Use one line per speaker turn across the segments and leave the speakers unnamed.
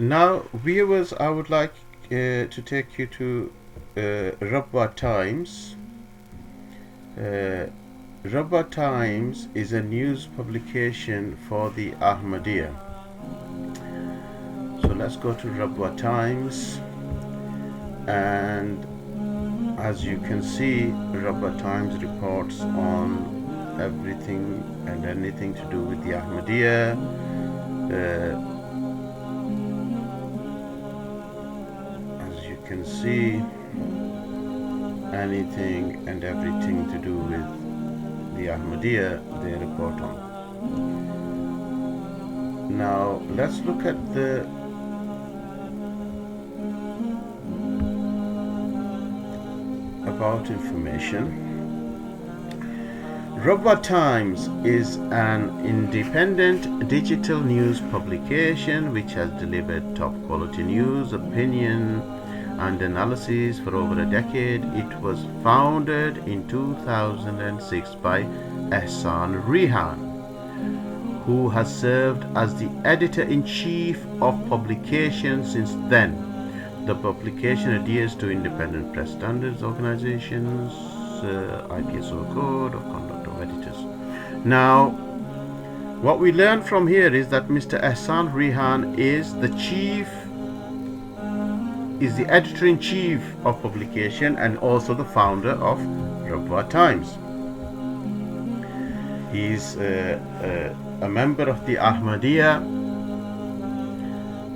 Now, viewers, I would like to take you to Rabwa Times. Rabwa Times is a news publication for the Ahmadiyya. So let's go to Rabwa Times, and as you can see, Rabwa Times reports on everything and anything to do with the Ahmadiyya. As you can see, anything and everything to do with the Ahmadiyya they report on. Now let's look at the about information. Rabwa Times is an independent digital news publication which has delivered top quality news, opinion and analysis for over a decade. It was founded in 2006 by Ehsan Rehan, who has served as the editor-in-chief of publication since then. The publication adheres to independent press standards organizations, IPSO code of conduct of editors. Now, what we learn from here is that Mr. Ehsan Rehan is the editor-in-chief of publication and also the founder of Rabwa Times. He is a member of the Ahmadiyya,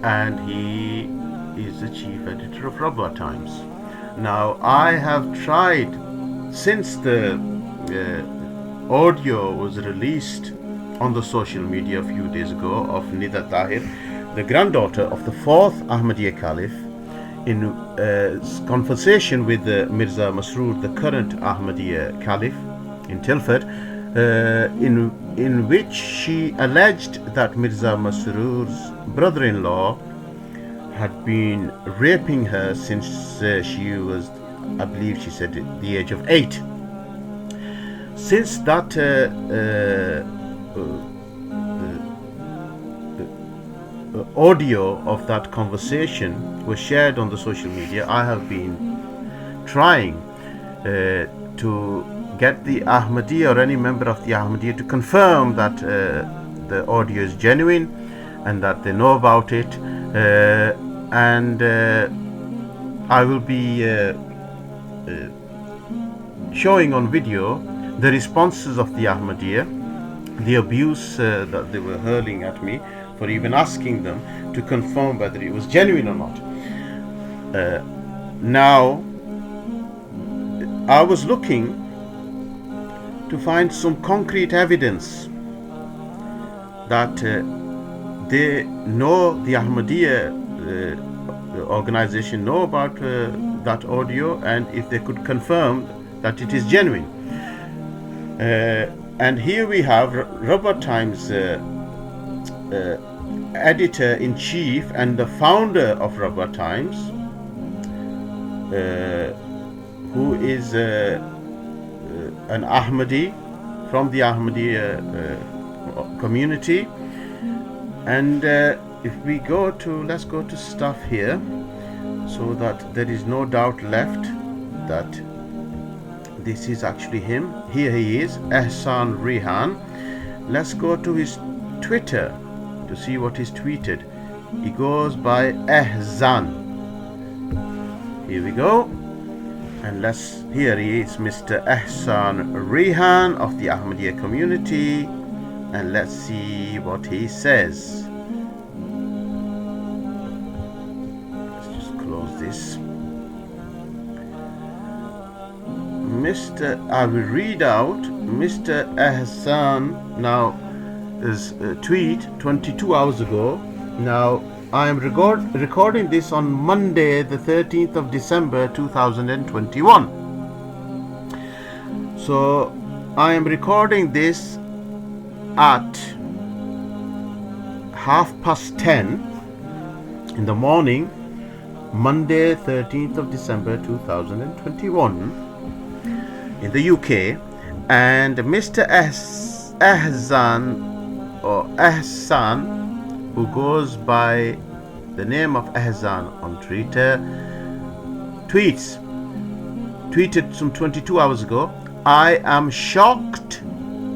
and he is the chief editor of Rabwa Times. Now, I have tried, since the audio was released on the social media a few days ago of Nida Tahir, the granddaughter of the fourth Ahmadiyya Caliph, in conversation with Mirza Masroor, the current Ahmadiyya Caliph in Tilford, in which she alleged that Mirza Masroor's brother-in-law had been raping her since she was, I believe she said, the age of 8. Since that audio of that conversation was shared on the social media, I have been trying to get the Ahmadiyya or any member of the Ahmadiyya to confirm that the audio is genuine and that they know about it, and I will be showing on video the responses of the Ahmadiyya, the abuse that they were hurling at me for even asking them to confirm whether it was genuine or not. Now, I was looking to find some concrete evidence that they know, the Ahmadiyya organization know about that audio, and if they could confirm that it is genuine. And here we have Rabwa Times editor-in-chief and the founder of Rabwa Times, who is an Ahmadi from the Ahmadiyya community. And if we go to, let's go to stuff here, so that there is no doubt left that this is actually him. Here he is, Ehsan Rehan. Let's go to his Twitter to see what is tweeted. He goes by Ehsan. Here we go. And here he is, Mr. Ehsan Rehan of the Ahmadiyya community. And let's see what he says. Let's just close this. I will read out Mr. Ehsan his tweet 22 hours ago. Now, I am recording this on Monday, the 13th of December 2021. So, I am recording this at 10:30 in the morning, Monday, 13th of December 2021 in the UK. And Mr. Ehsan, who goes by the name of Ehsan on Twitter, tweeted some 22 hours ago, "I am shocked,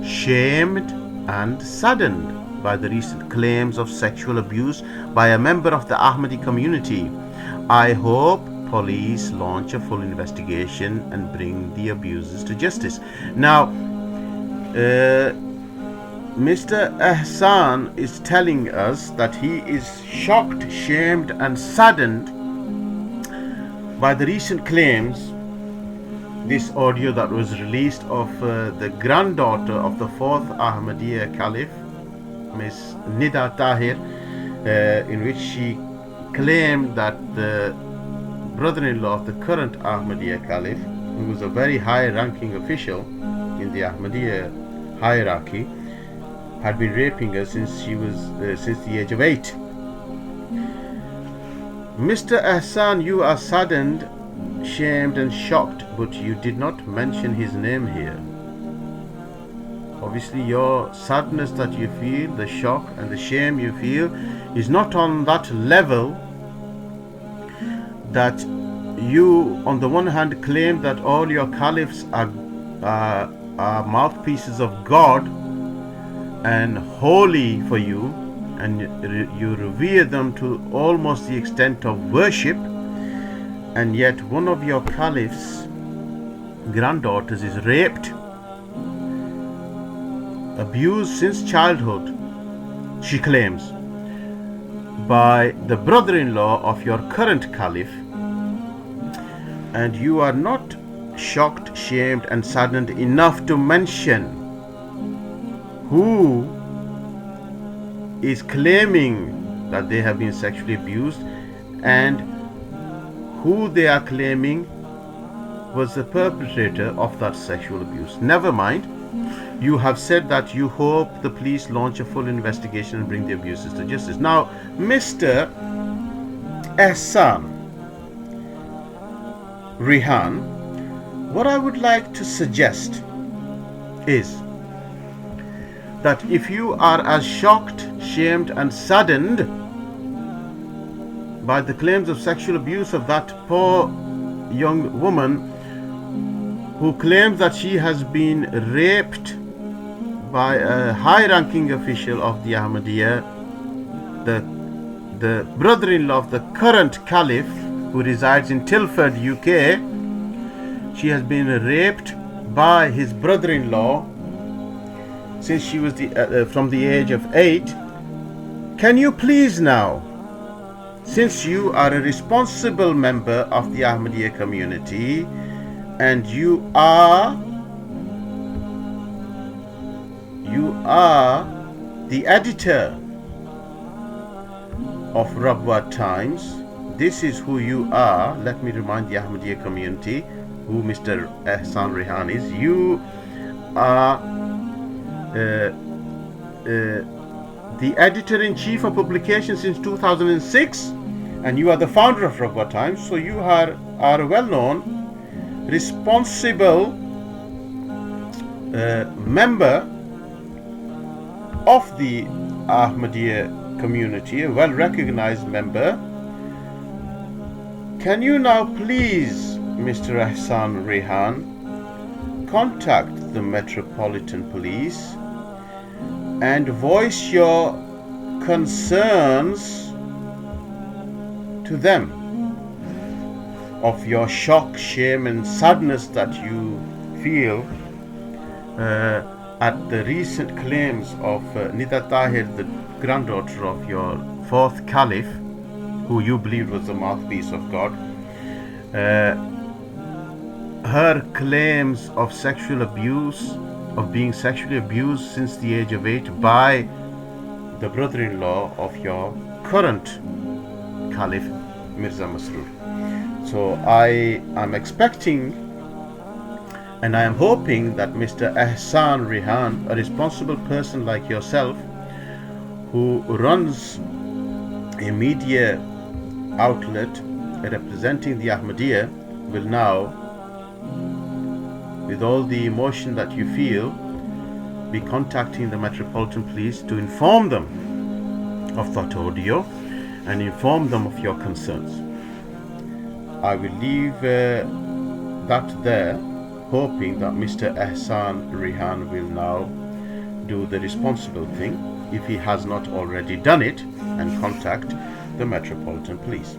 shamed and saddened by the recent claims of sexual abuse by a member of the Ahmadi community. I hope police launch a full investigation and bring the abusers to justice." Now, Mr. Ehsan is telling us that he is shocked, shamed and saddened by the recent claims, this audio that was released of the granddaughter of the fourth Ahmadiyya Caliph, Miss Nida Tahir, in which she claimed that the brother-in-law of the current Ahmadiyya Caliph, who was a very high-ranking official in the Ahmadiyya hierarchy, had been raping her since the age of 8. Mr. Ehsan, you are saddened, shamed and shocked, but you did not mention his name here. Obviously, your sadness that you feel, the shock and the shame you feel, is not on that level that you, on the one hand, claim that all your caliphs are mouthpieces of God and holy for you, and you revere them to almost the extent of worship, and yet one of your caliph's granddaughters is raped, abused since childhood, she claims, by the brother-in-law of your current caliph, and you are not shocked, shamed and saddened enough to mention who is claiming that they have been sexually abused and who they are claiming was the perpetrator of that sexual abuse. Never mind, you have said that you hope the police launch a full investigation and bring the abusers to justice. Now, Mr. Ehsan Rehan, what I would like to suggest is that if you are as shocked, shamed and saddened by the claims of sexual abuse of that poor young woman who claims that she has been raped by a high-ranking official of the Ahmadiyya, the brother-in-law of the current caliph who resides in Tilford, UK, she has been raped by his brother-in-law since she was from the age of 8. Can you please now, since you are a responsible member of the Ahmadiyya community and you are the editor of Rabwa Times, this is who you are. Let me remind the Ahmadiyya community who Mr. Ehsan Rehan is. You are the editor-in-chief of publication since 2006, and you are the founder of Rabwa Times, so you are a well-known, responsible member of the Ahmadiyya community, a well-recognized member. Can you now please, Mr. Ehsan Rehan, contact the Metropolitan Police and voice your concerns to them of your shock, shame and sadness that you feel at the recent claims of Nida Tahir, the granddaughter of your fourth caliph, who you believed was the mouthpiece of God. Her claims of sexual abuse, of being sexually abused since the age of 8 by the brother-in-law of your current caliph, Mirza Masroor. So I am expecting and I am hoping that Mr. Ehsan Rehan, a responsible person like yourself, who runs a media outlet representing the Ahmadiyya, will now, with all the emotion that you feel, be contacting the Metropolitan Police to inform them of that audio and inform them of your concerns. I will leave that there, hoping that Mr. Ehsan Rehan will now do the responsible thing, if he has not already done it, and contact the Metropolitan Police.